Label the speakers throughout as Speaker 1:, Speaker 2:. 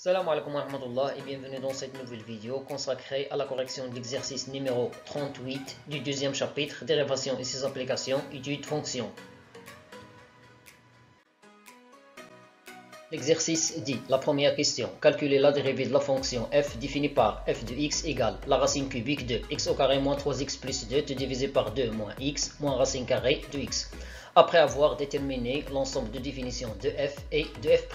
Speaker 1: Salam alaikum wa rahmatullah et bienvenue dans cette nouvelle vidéo consacrée à la correction de l'exercice numéro 38 du deuxième chapitre, dérivation et ses applications, étude fonction. L'exercice dit, la première question, calculer la dérivée de la fonction f définie par f de x égale la racine cubique de x au carré moins 3x plus 2 divisé par 2 moins x moins racine carrée de x, après avoir déterminé l'ensemble de définitions de f et de f'.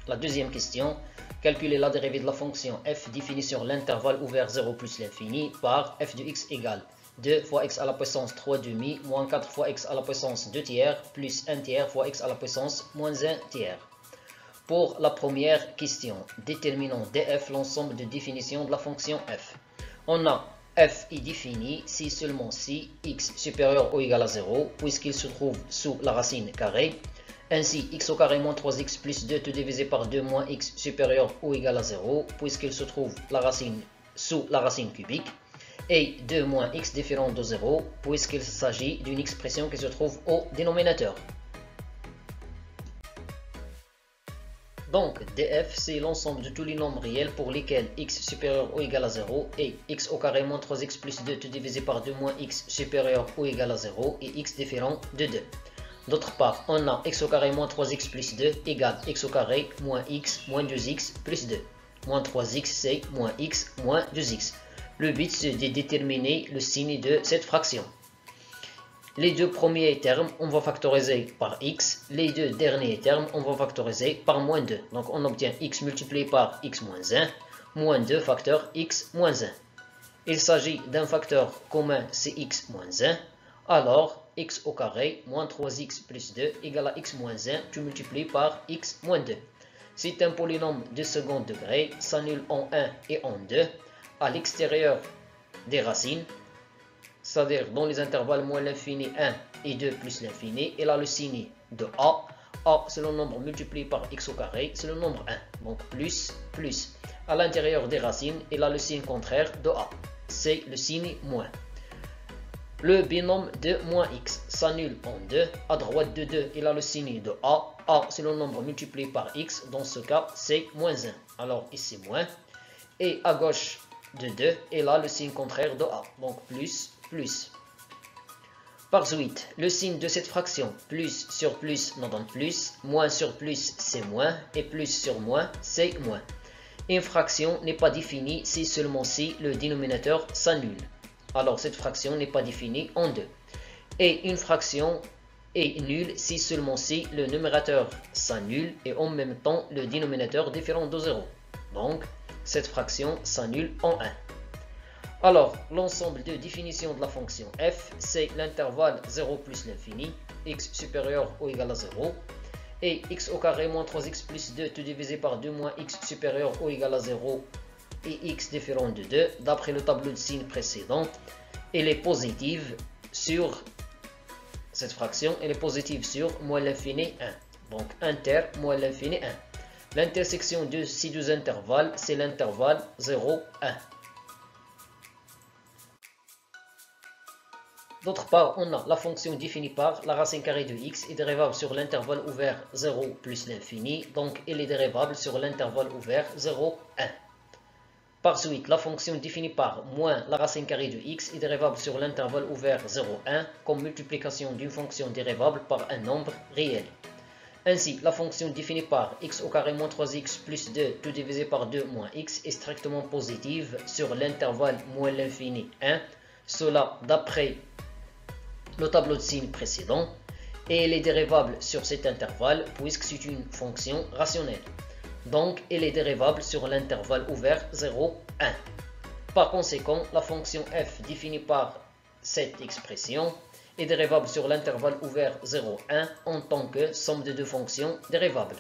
Speaker 1: La deuxième question, calculer la dérivée de la fonction f définie sur l'intervalle ouvert 0 plus l'infini par f de x égale 2 fois x à la puissance 3 demi moins 4 fois x à la puissance 2 tiers plus 1 tiers fois x à la puissance moins 1 tiers. Pour la première question, déterminons df l'ensemble de définitions de la fonction f. On a f est défini si seulement si x supérieur ou égal à 0, puisqu'il se trouve sous la racine carrée. Ainsi, x au carré moins 3x plus 2 divisé par 2 moins x supérieur ou égal à 0, puisqu'il se trouve sous la racine cubique. Et 2 moins x différent de 0, puisqu'il s'agit d'une expression qui se trouve au dénominateur. Donc, df, c'est l'ensemble de tous les nombres réels pour lesquels x supérieur ou égal à 0 et x au carré moins 3x plus 2 divisé par 2 moins x supérieur ou égal à 0 et x différent de 2. D'autre part, on a x au carré moins 3x plus 2 égale x au carré moins x moins 2x plus 2. Moins 3x, c'est moins x moins 2x. Le but, c'est de déterminer le signe de cette fraction. Les deux premiers termes, on va factoriser par x. Les deux derniers termes, on va factoriser par moins 2. Donc, on obtient x multiplié par x moins 1, moins 2 facteur x moins 1. Il s'agit d'un facteur commun, c'est x moins 1. Alors, x au carré moins 3x plus 2 égale à x moins 1, tu multiplies par x moins 2. C'est un polynôme de second degré, s'annule en 1 et en 2, à l'extérieur des racines, c'est-à-dire dans les intervalles moins l'infini 1 et 2 plus l'infini, il a le signe de a. A, c'est le nombre multiplié par x au carré, c'est le nombre 1. Donc plus, plus. À l'intérieur des racines, il a le signe contraire de a. C'est le signe moins. Le binôme de moins x s'annule en 2. À droite de 2, il a le signe de a. A, c'est le nombre multiplié par x. Dans ce cas, c'est moins 1. Alors ici, moins. Et à gauche de 2, il a le signe contraire de a. Donc plus, plus. Par suite, le signe de cette fraction, plus sur plus nous donne plus, moins sur plus c'est moins, et plus sur moins c'est moins. Une fraction n'est pas définie si seulement si le dénominateur s'annule. Alors cette fraction n'est pas définie en 2. Et une fraction est nulle si seulement si le numérateur s'annule et en même temps le dénominateur différent de 0. Donc cette fraction s'annule en 1. Alors, l'ensemble de définitions de la fonction f, c'est l'intervalle 0 plus l'infini, x supérieur ou égal à 0, et x au carré moins 3x plus 2 divisé par 2 moins x supérieur ou égal à 0, et x différent de 2, d'après le tableau de signes précédent, elle est positive sur cette fraction, elle est positive sur moins l'infini 1. Donc, inter moins l'infini 1. L'intersection de ces deux intervalles, c'est l'intervalle 0, 1. D'autre part, on a la fonction définie par la racine carrée de x est dérivable sur l'intervalle ouvert 0 plus l'infini, donc elle est dérivable sur l'intervalle ouvert 0, 1. Par suite, la fonction définie par moins la racine carrée de x est dérivable sur l'intervalle ouvert 0, 1 comme multiplication d'une fonction dérivable par un nombre réel. Ainsi, la fonction définie par x au carré moins 3x plus 2 tout divisé par 2 moins x est strictement positive sur l'intervalle moins l'infini 1, cela d'après le tableau de signes précédent, et elle est dérivable sur cet intervalle puisque c'est une fonction rationnelle. Donc, elle est dérivable sur l'intervalle ouvert 0, 1. Par conséquent, la fonction f définie par cette expression est dérivable sur l'intervalle ouvert 0, 1 en tant que somme de deux fonctions dérivables.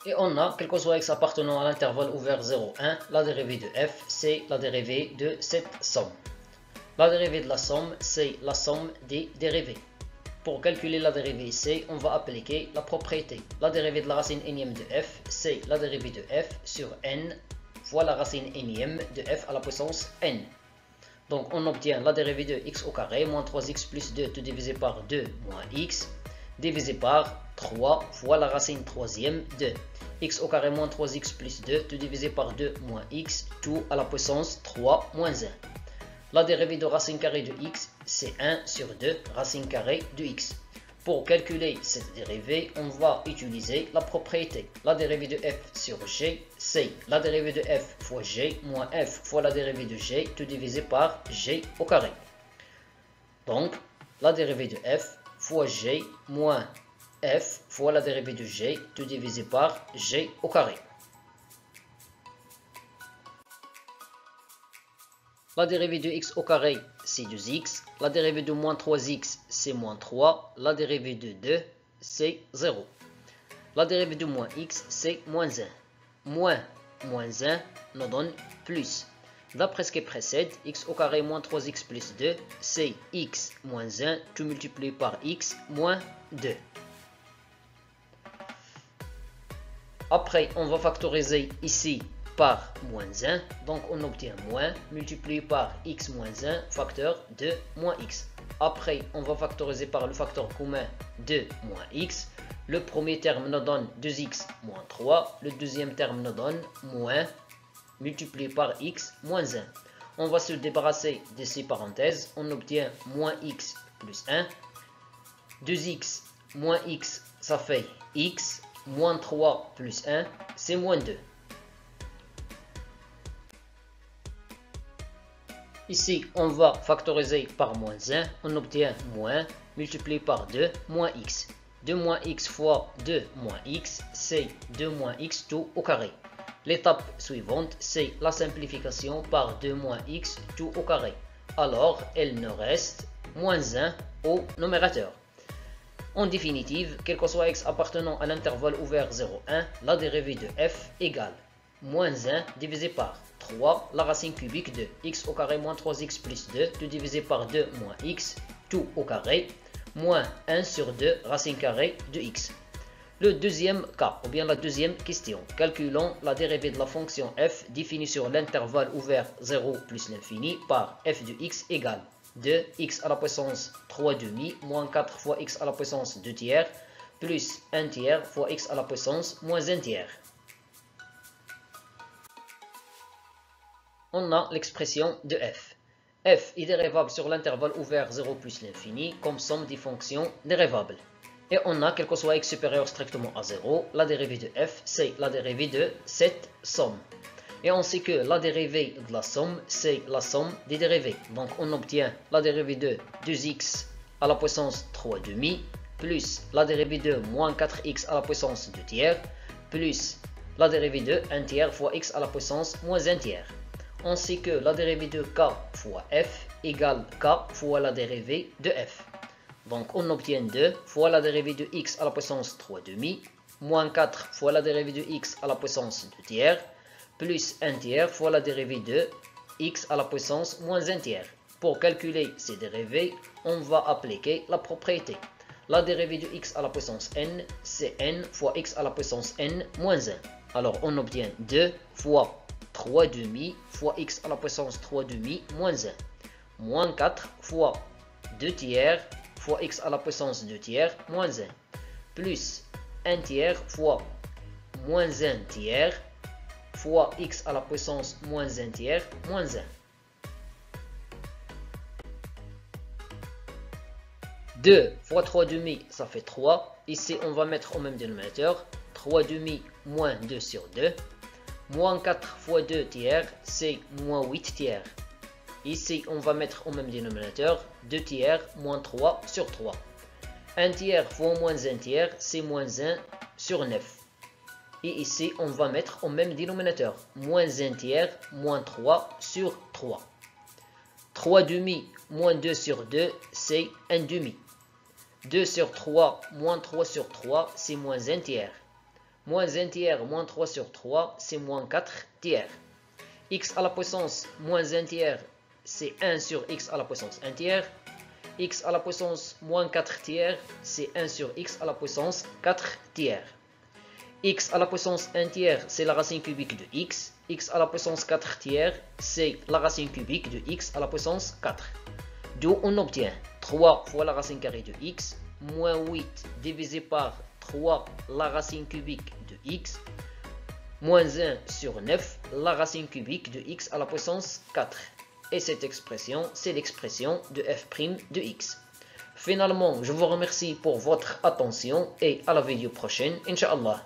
Speaker 1: Et on a, quel que soit x appartenant à l'intervalle ouvert 0, 1, la dérivée de f, c'est la dérivée de cette somme. La dérivée de la somme, c'est la somme des dérivées. Pour calculer la dérivée c, on va appliquer la propriété. La dérivée de la racine énième de f, c'est la dérivée de f sur n fois la racine énième de f à la puissance n. Donc on obtient la dérivée de x au carré moins 3x plus 2 divisé par 2 moins x divisé par 3 fois la racine troisième de x au carré moins 3x plus 2, tout divisé par 2 moins x, tout à la puissance 3 moins 1. La dérivée de racine carrée de x, c'est 1 sur 2 racine carrée de x. Pour calculer cette dérivée, on va utiliser la propriété. La dérivée de f sur g, c'est la dérivée de f fois g moins f fois la dérivée de g, tout divisé par g au carré. Donc, la dérivée de f fois g moins f fois la dérivée de g, tout divisé par g au carré. La dérivée de x au carré, c'est 2x. La dérivée de moins 3x, c'est moins 3. La dérivée de 2, c'est 0. La dérivée de moins x, c'est moins 1. Moins 1 nous donne plus. D'après ce qui précède, x au carré moins 3x plus 2, c'est x moins 1, tout multiplié par x moins 2. Après, on va factoriser ici par moins 1, donc on obtient moins multiplié par x moins 1, facteur de moins x. Après, on va factoriser par le facteur commun de moins x. Le premier terme nous donne 2x moins 3, le deuxième terme nous donne moins multiplié par x moins 1. On va se débarrasser de ces parenthèses, on obtient moins x plus 1. 2x moins x, ça fait x, moins 3 plus 1, c'est moins 2. Ici, on va factoriser par moins 1, on obtient moins multiplié par 2, moins x. 2 moins x fois 2 moins x, c'est 2 moins x tout au carré. L'étape suivante, c'est la simplification par 2 moins x tout au carré. Alors, il nous reste moins 1 au numérateur. En définitive, quel que soit x appartenant à l'intervalle ouvert 0, 1, la dérivée de f égale moins 1 divisé par 3, la racine cubique de x au carré moins 3x plus 2, tout divisé par 2 moins x, tout au carré, moins 1 sur 2 racine carrée de x. Le deuxième cas, ou bien la deuxième question, calculons la dérivée de la fonction f définie sur l'intervalle ouvert 0 plus l'infini par f de x égale 2x à la puissance 3 demi moins 4 fois x à la puissance 2 tiers plus 1 tiers fois x à la puissance moins 1 tiers. On a l'expression de f. F est dérivable sur l'intervalle ouvert 0 plus l'infini comme somme des fonctions dérivables. Et on a, quel que soit x supérieur strictement à 0, la dérivée de f, c'est la dérivée de cette somme. Et on sait que la dérivée de la somme, c'est la somme des dérivées. Donc on obtient la dérivée de 2x à la puissance 3 demi, plus la dérivée de moins 4x à la puissance 2 tiers, plus la dérivée de 1 tiers fois x à la puissance moins 1 tiers. On sait que la dérivée de k fois f égale k fois la dérivée de f. Donc on obtient 2 fois la dérivée de x à la puissance 3 demi, moins 4 fois la dérivée de x à la puissance 2 tiers, plus 1 tiers fois la dérivée de x à la puissance moins 1 tiers. Pour calculer ces dérivées, on va appliquer la propriété. La dérivée de x à la puissance n, c'est n fois x à la puissance n moins 1. Alors on obtient 2 fois 3 demi fois x à la puissance 3 demi moins 1. Moins 4 fois 2 tiers fois x à la puissance 2 tiers moins 1. Plus 1 tiers fois moins 1 tiers fois x à la puissance moins 1 tiers moins 1. 2 fois 3 demi, ça fait 3. Ici, on va mettre au même dénominateur. 3 demi moins 2 sur 2. Moins 4 fois 2 tiers, c'est moins 8 tiers. Ici, on va mettre au même dénominateur 2 tiers moins 3 sur 3. 1 tiers fois moins 1 tiers, c'est moins 1 sur 9. Et ici, on va mettre au même dénominateur moins 1 tiers moins 3 sur 3. 3 demi moins 2 sur 2, c'est 1 demi. 2 sur 3 moins 3 sur 3, c'est moins 1 tiers. Moins 1 tiers moins 3 sur 3, c'est moins 4 tiers. X à la puissance moins 1 tiers, c'est 1 sur x à la puissance 1 tiers. X à la puissance moins 4 tiers, c'est 1 sur x à la puissance 4 tiers. X à la puissance 1 tiers, c'est la racine cubique de x. X à la puissance 4 tiers, c'est la racine cubique de x à la puissance 4. D'où on obtient 3 fois la racine carrée de x, moins 8 divisé par 3 la racine cubique de x, moins 1 sur 9 la racine cubique de x à la puissance 4. Et cette expression, c'est l'expression de f' de x. Finalement, je vous remercie pour votre attention et à la vidéo prochaine, Inch'Allah.